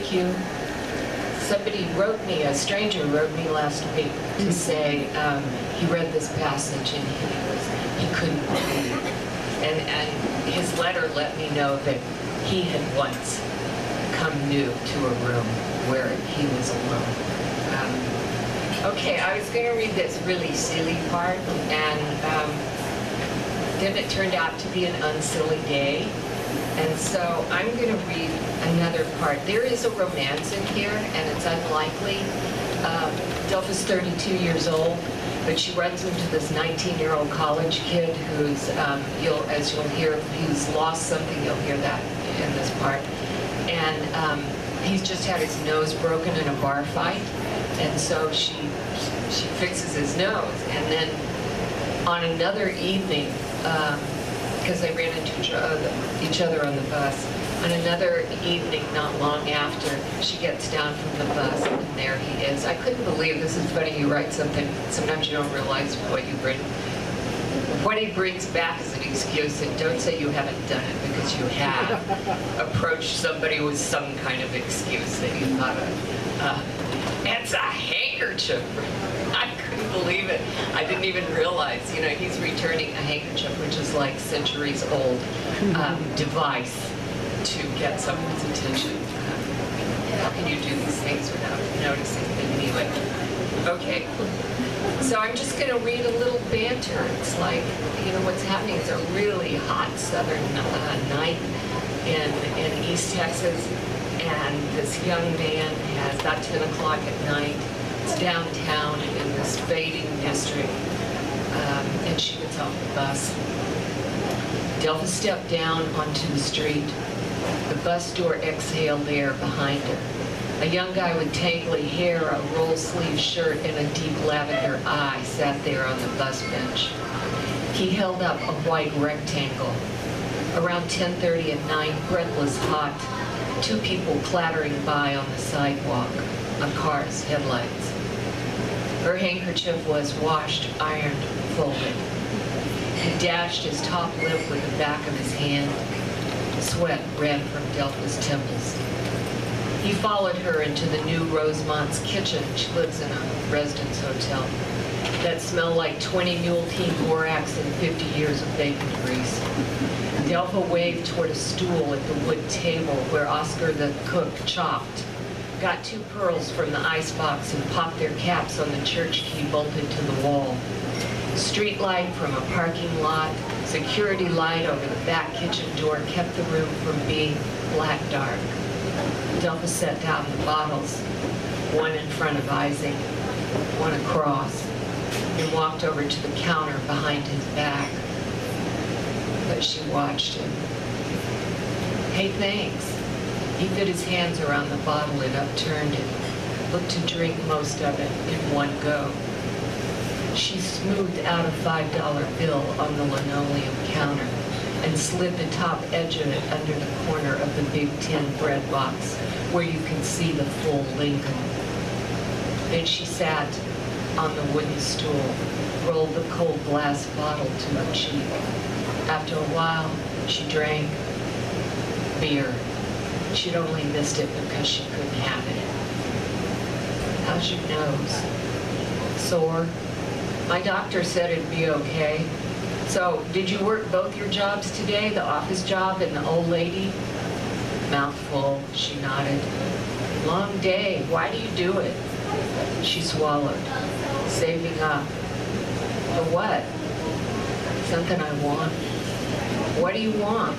thank you. Somebody wrote me, a stranger wrote me last week to say he read this passage and he couldn't believe. And his letter let me know that he had once come new to a room where he was alone. Okay, I was going to read this really silly part, and then it turned out to be an unsilly day. And so I'm going to read another part. There is a romance in here, and it's unlikely. Delpha's 32 years old, but she runs into this 19-year-old college kid who's, as you'll hear, if he's lost something, you'll hear that in this part. And he's just had his nose broken in a bar fight, and so she fixes his nose. And then on another evening, because they ran into each other on the bus. On another evening, not long after, she gets down from the bus, and there he is. I couldn't believe, this is funny, you write something, sometimes you don't realize what you've written. What he brings back is an excuse, and don't say you haven't done it, because you have approached somebody with some kind of excuse that you thought of. It's a handkerchief. I couldn't believe it. I didn't even realize, he's returning a handkerchief, which is like centuries-old device to get someone's attention. How can you do these things without noticing them anyway? Okay, so I'm just going to read a little banter. It's like, what's happening is a really hot southern night in East Texas, and this young man has about 10 o'clock at night. It's downtown in this fading district, and she gets off the bus. Delpha stepped down onto the street. The bus door exhaled air behind her. A young guy with tangly hair, a roll-sleeve shirt, and a deep lavender eye sat there on the bus bench. He held up a white rectangle. Around 10:30 at night, breathless hot, two people clattering by on the sidewalk, a car's headlights. Her handkerchief was washed, ironed, folded. He dashed his top lip with the back of his hand. Sweat ran from Delpha's temples. He followed her into the new Rosemont's kitchen. She lives in a residence hotel that smelled like 20 mule team borax and 50 years of bacon grease. Delpha waved toward a stool at the wood table where Oscar the cook chopped, got two pearls from the icebox and popped their caps on the church key bolted to the wall. Street light from a parking lot, security light over the back kitchen door kept the room from being black dark. Delpha set down the bottles, one in front of Isaac, one across, and walked over to the counter behind his back. But she watched him. Hey, thanks. He fit his hands around the bottle and upturned it, looked to drink most of it in one go. She smoothed out a $5 bill on the linoleum counter and slid the top edge of it under the corner of the big tin bread box where you can see the full Lincoln. Then she sat on the wooden stool, rolled the cold glass bottle to her cheek. After a while, she drank beer. She'd only missed it because she couldn't have it. How's your nose? Sore? My doctor said it'd be okay. So, did you work both your jobs today, the office job and the old lady? Mouth full, she nodded. Long day. Why do you do it? She swallowed, saving up. For what? Something I want. What do you want?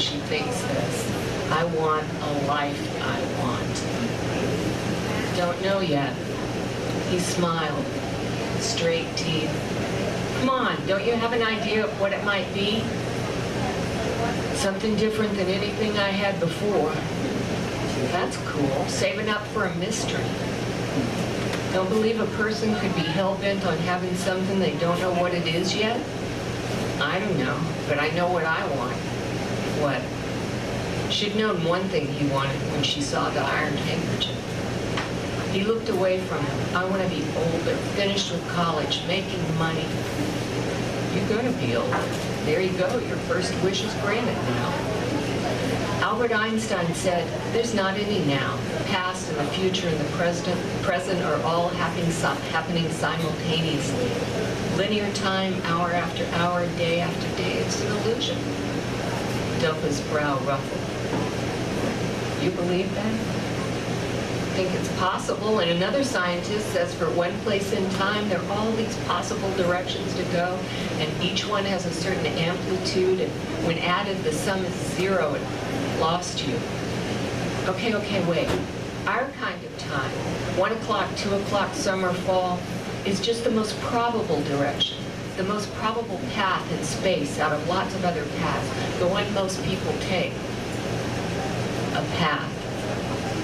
She thinks this. I want a life I want. Don't know yet. He smiled, straight teeth. Come on, don't you have an idea of what it might be? Something different than anything I had before. That's cool, saving up for a mystery. Don't believe a person could be hell-bent on having something they don't know what it is yet? I don't know, but I know what I want. What? She'd known one thing he wanted when she saw the ironed handkerchief. He looked away from her. I want to be older, finished with college, making money. You're going to be older. There you go. Your first wish is granted now. Albert Einstein said, there's not any now. The past and the future and the present are all happening simultaneously. Linear time, hour after hour, day after day, it's an illusion. Delpha's brow ruffled. You believe that? Think it's possible? And another scientist says for one place in time, there are all these possible directions to go, and each one has a certain amplitude, and when added, the sum is zero and lost you. Okay, wait. Our kind of time, 1 o'clock, 2 o'clock, summer, fall, is just the most probable direction, the most probable path in space out of lots of other paths, the one most people take. A path.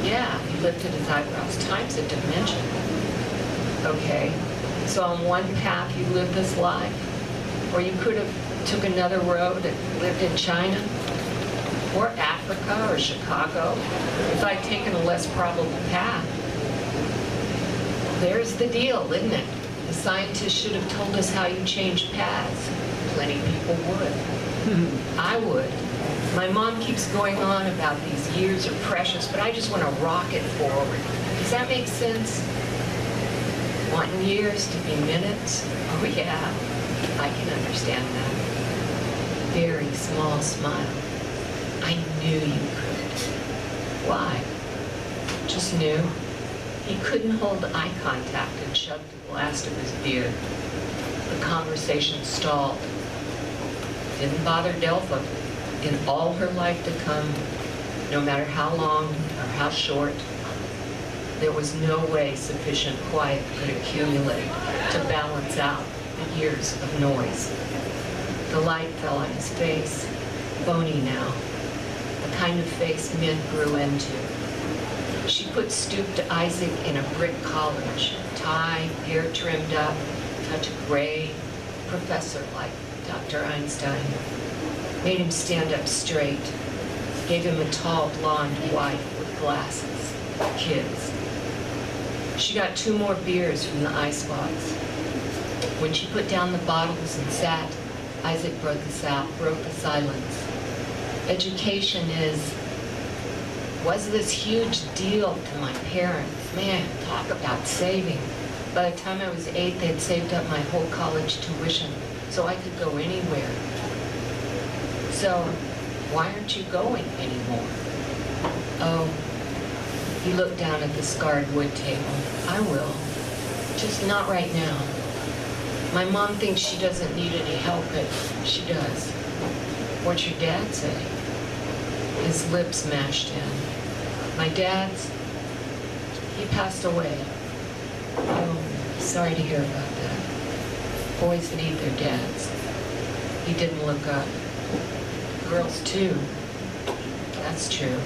Yeah, he lifted his eyebrows. Time's a dimension. Okay, so on one path you live this life, or you could have took another road and lived in China, or Africa, or Chicago, if I'd taken a less probable path. There's the deal, isn't it? The scientists should have told us how you change paths. Plenty of people would. I would. My mom keeps going on about these years are precious, but I just want to rocket forward. Does that make sense? Wanting years to be minutes? Oh yeah, I can understand that. Very small smile. I knew you could. Why? Just knew. He couldn't hold eye contact and shoved the last of his beer. The conversation stalled. Didn't bother Delpha. In all her life to come, no matter how long or how short, there was no way sufficient quiet could accumulate to balance out the years of noise. The light fell on his face, bony now, the kind of face men grew into. She put stooped Isaac in a brick college, tie, hair trimmed up, touch of gray, professor like Dr. Einstein. Made him stand up straight, gave him a tall blonde wife with glasses, kids. She got 2 more beers from the icebox. When she put down the bottles and sat, Isaac broke the silence. Education was this huge deal to my parents. Man, talk about saving. By the time I was 8, they'd saved up my whole college tuition so I could go anywhere. So, why aren't you going anymore? Oh, he looked down at the scarred wood table. I will, just not right now. My mom thinks she doesn't need any help, but she does. What's your dad say? His lips mashed in. My dad's, he passed away. Oh, sorry to hear about that. Boys need their dads. He didn't look up. Girls too. That's true.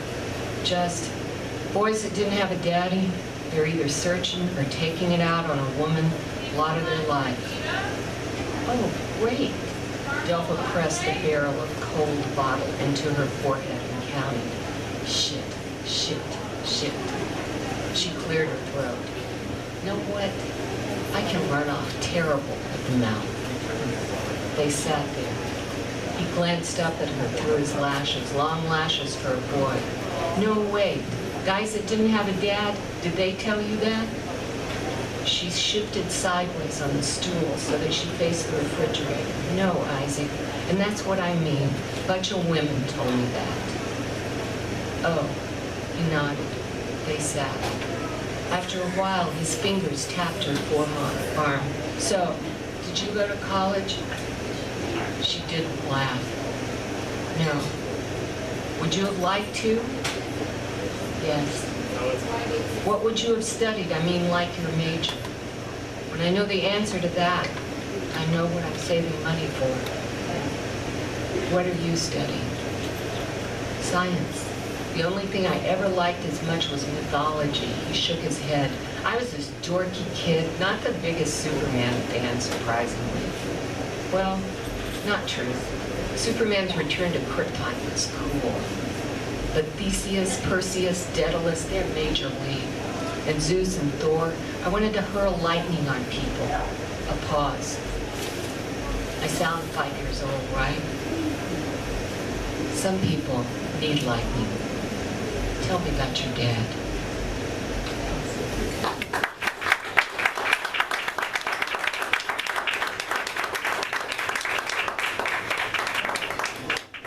Just boys that didn't have a daddy, they're either searching or taking it out on a woman a lot of their life. Oh, great. Delpha pressed the barrel of cold bottle into her forehead and counted. Shit. She cleared her throat. Know what? I can run off terrible at the mouth. They sat there. He glanced up at her through his lashes, long lashes for a boy. No way. Guys that didn't have a dad, did they tell you that? She shifted sideways on the stool so that she faced the refrigerator. No, Isaac, and that's what I mean. A bunch of women told me that. Oh, he nodded. They sat. After a while, his fingers tapped her forearm. So, did you go to college? She didn't laugh. No. Would you have liked to? Yes. What would you have studied? I mean, like your major. When I know the answer to that, I know what I'm saving money for. What are you studying? Science. The only thing I ever liked as much was mythology. He shook his head. I was this dorky kid, not the biggest Superman fan, surprisingly. Well, not true. Superman's return to Krypton was cool. But Theseus, Perseus, Daedalus, they're major league. And Zeus and Thor, I wanted to hurl lightning on people. A pause. I sound 5 years old, right? Some people need lightning. Tell me about your dad.